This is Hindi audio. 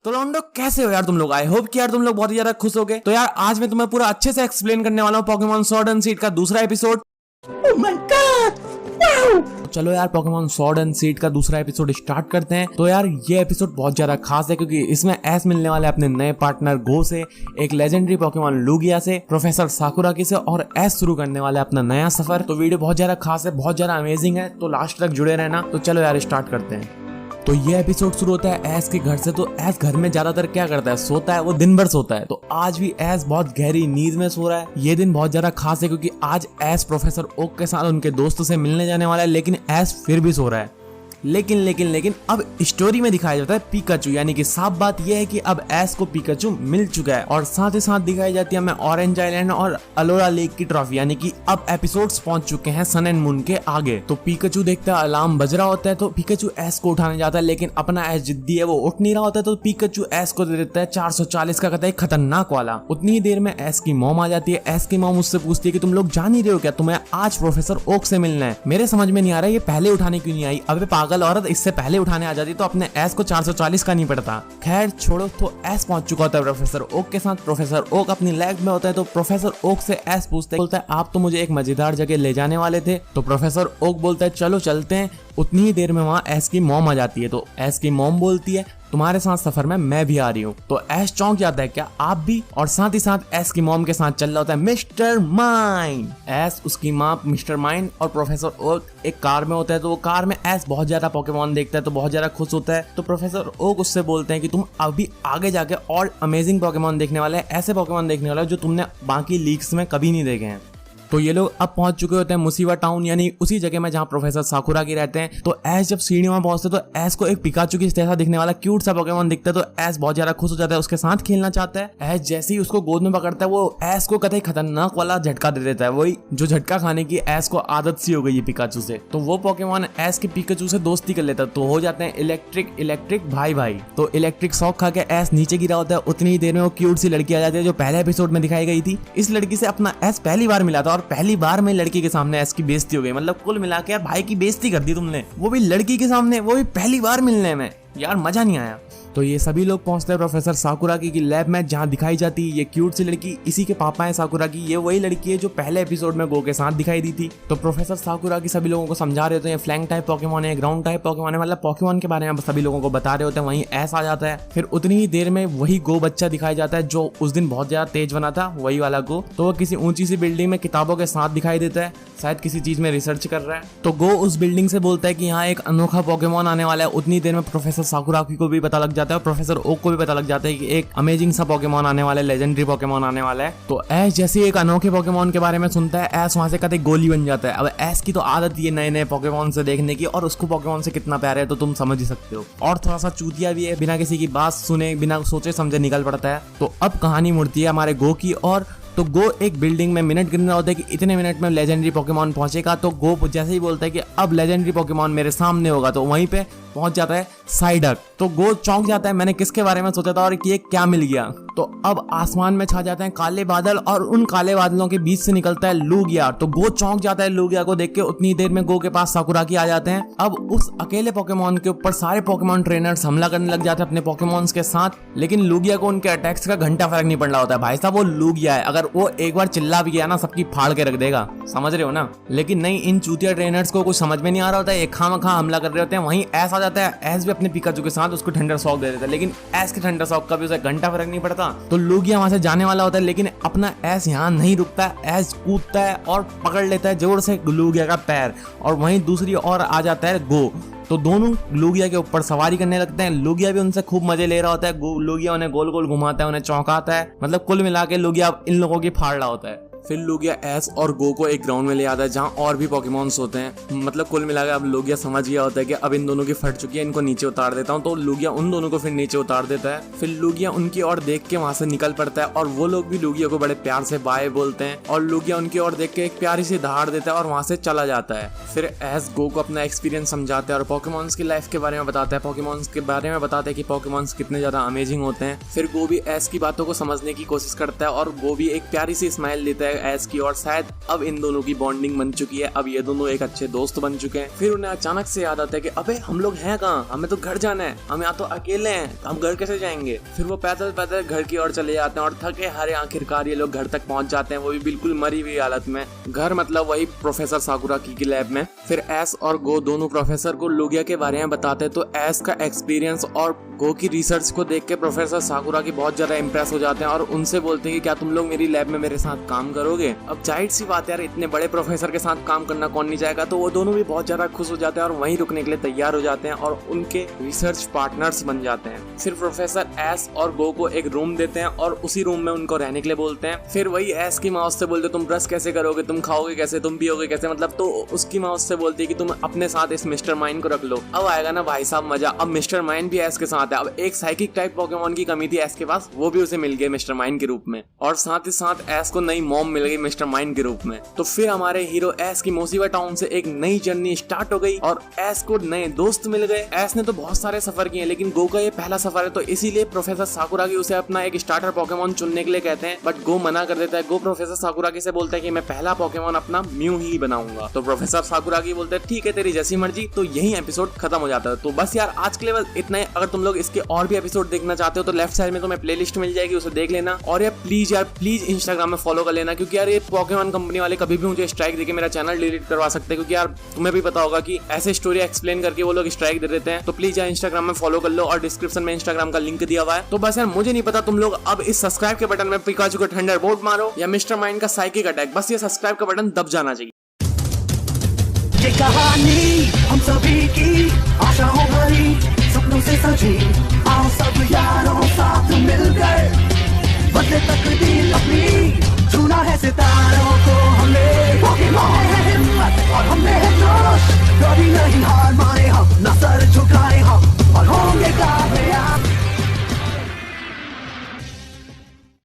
तो लौंडो कैसे हो यार तुम लोग। आई होप कि यार तुम लोग बहुत ही ज्यादा खुश हो गए। तो यार आज मैं तुम्हें पूरा अच्छे से एक्सप्लेन करने वाला हूँ पोकेमॉन स्वॉर्ड एंड शील्ड का दूसरा episode. Oh my God! Wow! चलो यार पोकेमॉन स्वॉर्ड एंड शील्ड का दूसरा एपिसोड स्टार्ट करते हैं। तो यार ये एपिसोड बहुत ज्यादा खास है क्योंकि इसमें एस मिलने वाले अपने नए पार्टनर गो से, एक लेजेंडरी पोकेमॉन लुगिया से, प्रोफेसर साकुराकी से और एस शुरू करने वाले अपना नया सफर। तो वीडियो बहुत ज्यादा खास है, बहुत ज्यादा अमेजिंग है, तो लास्ट तक जुड़े रहना। तो चलो यार स्टार्ट करते हैं। तो ये एपिसोड शुरू होता है एस के घर से। तो एस घर में ज्यादातर क्या करता है, सोता है, वो दिन भर सोता है। तो आज भी एस बहुत गहरी नींद में सो रहा है। ये दिन बहुत ज्यादा खास है क्योंकि आज एस प्रोफेसर ओक के साथ उनके दोस्तों से मिलने जाने वाला है, लेकिन एस फिर भी सो रहा है। लेकिन अब स्टोरी में दिखाया जाता है पिकाचू, यानी कि साफ बात यह है कि अब एस को पिकाचू मिल चुका है। और साथ ही साथ दिखाई जाती है हमें ऑरेंज आइलैंड और अलोरा लेक की ट्रॉफी, यानी कि अब एपिसोड्स पहुंच चुके हैं सन एंड मून के आगे। तो पिकाचू देखता है अलार्म बज रहा होता है, तो पिकाचू एस को उठाने जाता है, लेकिन अपना एस जिद्दी है, वो उठ नहीं रहा होता है। तो पिकाचू एस को दे देता है 440 का कतई खतरनाक वाला। उतनी ही देर में एस की मॉम आ जाती है। एस की मॉम उससे पूछती है कि तुम लोग जान ही रहे हो क्या, तुम्हें आज प्रोफेसर ओक से मिलना है। मेरे समझ में नहीं आ रहा है ये पहले उठाने क्यों नहीं आई। अबे पागल औरत, इससे पहले उठाने आ जाती तो अपने एस को 440 का नहीं पड़ता। खैर छोड़ो। तो एस पहुंच चुका होता है प्रोफेसर ओक के साथ। प्रोफेसर ओक अपनी लैब में होता है। तो प्रोफेसर ओक से एस बोलता है आप तो मुझे एक मजेदार जगह ले जाने वाले थे। तो प्रोफेसर ओक बोलता है चलो चलते हैं। उतनी ही देर में वहाँ एस की मॉम आ जाती है। तो एस की मॉम बोलती है तुम्हारे साथ सफर में मैं भी आ रही हूँ। तो एस चौंक जाता है क्या आप भी। और साथ ही साथ एस की मॉम के साथ चल रहा होता है मिस्टर माइंड। एस, उसकी माँ, मिस्टर माइंड और प्रोफेसर ओक एक कार में होता है। तो वो कार में एस बहुत ज्यादा पोकेमॉन देखता है तो बहुत ज्यादा खुश होता है। तो प्रोफेसर ओक उससे बोलते हैं कि तुम अभी आगे जाके और अमेजिंग पोकेमॉन देखने वाले हैं, ऐसे पोकेमॉन देखने वाले हैं जो तुमने बाकी लीग्स में कभी नहीं देखे हैं। तो ये लोग अब पहुंच चुके होते हैं मुसीबा टाउन, यानी उसी जगह में जहां प्रोफेसर साकुराकी रहते हैं। तो एस जब सीढ़ियों में पहुंचते तो एस को एक पिकाचू की जैसा दिखने वाला क्यूट सा पोकेमॉन दिखता है। तो एस बहुत ज्यादा खुश हो जाता है, उसके साथ खेलना चाहता है। एस जैसे ही उसको गोद में पकड़ता है वो एस को कतई खतरनाक वाला झटका दे देता है, वही जो झटका खाने की एस को आदत सी हो गई है पिकाचू से। तो वो पोकेमॉन एस के पिकाचू से दोस्ती कर लेता है। तो हो जाते हैं इलेक्ट्रिक भाई। तो इलेक्ट्रिक शॉक खा के एस नीचे गिरा होता है। उतनी ही देर में वो क्यूट सी लड़की आ जाती है जो पहले एपिसोड में दिखाई गई थी। इस लड़की से अपना एस पहली बार मिला था और पहली बार में लड़की के सामने एस की बेइज्जती हो गई। मतलब कुल मिला के यार भाई की बेइज्जती कर दी तुमने, वो भी लड़की के सामने, वो भी पहली बार मिलने में। यार मजा नहीं आया। तो ये सभी लोग पहुंचते हैं प्रोफेसर साकुराकी की लैब में जहां दिखाई जाती है ये क्यूट सी लड़की। इसी के पापा है साकुराकी। ये वही लड़की है जो पहले एपिसोड में गो के साथ दिखाई दी थी। तो प्रोफेसर साकुराकी सभी लोगों को समझा रहे होते हैं फ्लैंक टाइप पोकेमॉन है, ग्राउंड टाइप पोकेमॉन है, मतलब पोकेमॉन के बारे में सभी लोगों को बता रहे होते हैं। वहीं एस आ जाता है। फिर उतनी ही देर में वही गो बच्चा दिखाई जाता है जो उस दिन बहुत ज्यादा तेज बना था, वही वाला गो। तो वो किसी ऊंची सी बिल्डिंग में किताबों के साथ दिखाई देता है, शायद किसी चीज में रिसर्च कर रहा है। तो गो उस बिल्डिंग से बोलता है कि यहाँ एक अनोखा पोकेमॉन आने वाला है। उतनी देर में प्रोफेसर साकुराकी को भी पता लग जाता है और प्रोफेसर ओक को भी पता लग जाता है कि एक अमेजिंग सा पोकेमॉन आने वाला है, लेजेंडरी पोकेमॉन आने वाला है। तो एस जैसे एक अनोखे पोकेमॉन के बारे में सुनता है, एस वहां से कतई गोली बन जाता है। अब एस की तो आदत ये नए नए पोकेमॉन से देखने की, और उसको पोकेमॉन से कितना प्यार है तो तुम समझ ही सकते हो। और थोड़ा सा चूतिया भी है, बिना किसी की बात सुने, बिना सोचे समझे निकल पड़ता है। तो अब कहानी मुड़ती है हमारे गो की। और तो गो एक बिल्डिंग में मिनट गिनना होता है कि इतने मिनट में लेजेंडरी पोकेमॉन पहुंचेगा। तो गो जैसे ही बोलता है कि अब लेजेंडरी पोकेमॉन मेरे सामने होगा, तो वहीं पे पहुंच जाता है साइडक। तो गो चौंक जाता है, मैंने किसके बारे में सोचा था और ये क्या मिल गया। तो अब आसमान में छा जाते हैं काले बादल और उन काले बादलों के बीच से निकलता है लुगिया। तो गो चौंक जाता है लुगिया को देख के। उतनी देर में गो के पास साकुराकी आ जाते हैं। अब उस अकेले पोकेमॉन के ऊपर सारे पोकेमॉन ट्रेनर्स हमला करने लग जाते हैं अपने पोकेमॉन्स के साथ, लेकिन लुगिया को उनके अटैक्स का घंटा फर्क नहीं पड़ रहा होता है। भाई साहब वो लुगिया है, अगर वो एक बार चिल्ला भी गया ना सबकी फाड़ के रख देगा, समझ रहे हो ना। लेकिन नहीं, इन चूतिया ट्रेनर्स को कुछ समझ में नहीं आ रहा होता है, एक खामखा हमला कर रहे होते हैं। वहीं एस आ जाता है। एस भी अपने पिकाचू के साथ उसको थंडर शॉक दे देता है, लेकिन एस के थंडर शॉक का भी उसे घंटा फर्क नहीं पड़ता। तो लुगिया वहां से जाने वाला होता है, लेकिन अपना एस यहाँ नहीं रुकता। एस कूदता है और पकड़ लेता है जोर से लुगिया का पैर, और वहीं दूसरी ओर आ जाता है गो। तो दोनों लुगिया के ऊपर सवारी करने लगते हैं। लुगिया भी उनसे खूब मजे ले रहा होता है। लुगिया उन्हें गोल गोल घुमाता है, उन्हें चौंकाता है। मतलब कुल मिला के लुगिया इन लोगों की फाड़ रहा होता है। फिर लुगिया एस और गो को एक ग्राउंड में ले आता है जहाँ और भी पोकेमॉन्स होते हैं। मतलब कुल मिलाकर अब लुगिया समझ गया होता है कि अब इन दोनों की फट चुकी है, इनको नीचे उतार देता हूँ। तो लुगिया उन दोनों को फिर नीचे उतार देता है। फिर लुगिया उनकी ओर देख के वहां से निकल पड़ता है और वो लोग भी लुगिया को बड़े प्यार से बाय बोलते हैं। और लुगिया उनकी ओर देख के एक प्यारी सी दहाड़ देता है और वहां से चला जाता है। फिर एस गो को अपना एक्सपीरियंस समझाता है और पोकेमॉन्स की लाइफ के बारे में बताता है, पोकेमॉन्स के बारे में बताता है कि पोकेमॉन्स कितने ज्यादा अमेजिंग होते हैं। फिर गो भी एस की बातों को समझने की कोशिश करता है और गो भी एक प्यारी सी स्माइल देता है है एस की और शायद अब इन दोनों की बॉन्डिंग बन चुकी है, अब ये दोनों एक अच्छे दोस्त बन चुके हैं। फिर उन्हें अचानक से याद आता है कि अबे हम लोग हैं कहाँ, हमें तो घर जाना है, हम यहाँ तो अकेले हैं, हम घर कैसे जाएंगे। फिर वो पैदल पैदल घर की ओर चले जाते हैं और थके हारे आखिरकार ये लोग घर तक पहुंच जाते हैं, वो भी बिल्कुल मरी हुई हालत में। घर मतलब वही प्रोफेसर साकुराकी की लैब में। फिर एस और गो दोनों प्रोफेसर को लुगिया के बारे में बताते हैं, तो एस का एक्सपीरियंस और गो की रिसर्च को देख के प्रोफेसर साकुराकी बहुत ज्यादा इंप्रेस हो जाते हैं और उनसे बोलते हैं कि क्या तुम लोग मेरी लैब में मेरे साथ काम करोगे। अब जाहिर सी बात है यार, इतने बड़े प्रोफेसर के साथ काम करना कौन नहीं चाहेगा, तो वो दोनों भी बहुत ज्यादा खुश हो जाते हैं और वहीं रुकने के लिए तैयार हो जाते हैं और उनके रिसर्च पार्टनर्स बन जाते हैं। फिर प्रोफेसर एस और गो को एक रूम देते हैं और उसी रूम में उनको रहने के लिए बोलते हैं। फिर वही एस की माँ उससे बोलते तुम ब्रश कैसे करोगे, तुम खाओगे कैसे, तुम पियोगे कैसे, मतलब तो उसकी माँ उससे बोलती है कि तुम अपने साथ इस मिस्टर माइंड को रख लो। अब आएगा ना भाई साहब मजा, अब मिस्टर माइंड भी एस के साथ है। अब एक साइकिक टाइप पोकेमॉन की कमी थी एस के पास, वो भी उसे मिल गई मिस्टर माइंड के रूप में, और साथ ही साथ एस को नई मॉम मिल गई मिस्टर माइंड के रूप में। तो फिर हमारे हीरो एस की मोसिबा टाउन से एक नई जर्नी स्टार्ट हो गई और एस को नए दोस्त मिल गए। एस ने तो बहुत सारे सफर किए लेकिन गो का ये पहला सफर है, तो इसीलिए प्रोफेसर साकुराकी उसे अपना एक स्टार्टर पोकेमॉन चुनने के लिए कहते हैं, बट गो मना कर देता है। गो प्रोफेसर साकुराकी से बोलता है कि मैं पहला पोकेमॉन अपना म्यू ही बनाऊंगा। तो प्रोफेसर साकुराकी बोलते हैं ठीक है तेरी जैसी मर्जी। तो यही एपिसोड खत्म हो जाता है। तो बस यार आज के लिए बस इतना ही। अगर तुम लोग इसके और भी एपिसोड देखना चाहते हो तो लेफ्ट साइड में तुम्हें प्लेलिस्ट मिल जाएगी, उसे देख लेना। और यार प्लीज इंस्टाग्राम में फॉलो कर लेना, क्योंकि यार ये पोकेमॉन कंपनी वाले कभी भी मुझे स्ट्राइक देके मेरा चैनल डिलीट करवा सकते हैं, क्योंकि यार तुम्हें भी पता होगा कि ऐसे स्टोरी एक्सप्लेन करके वो लोग स्ट्राइक दे देते हैं। तो प्लीज यार इंस्टाग्राम में फॉलो कर लो और डिस्क्रिप्शन में इंस्टाग्राम का लिंक दिया हुआ है। तो बस यार मुझे नहीं पता तुम लोग अब इस सब्सक्राइब के बटन में पिकाचू का थंडरबोल्ट मारो या मिस्टर माइंड का साइकिक अटैक, बस ये सब्सक्राइब का बटन दब जाना चाहिए। ये कहानी हम सभी की आशाओं भरी, सपनों से सजी, आओ सब यार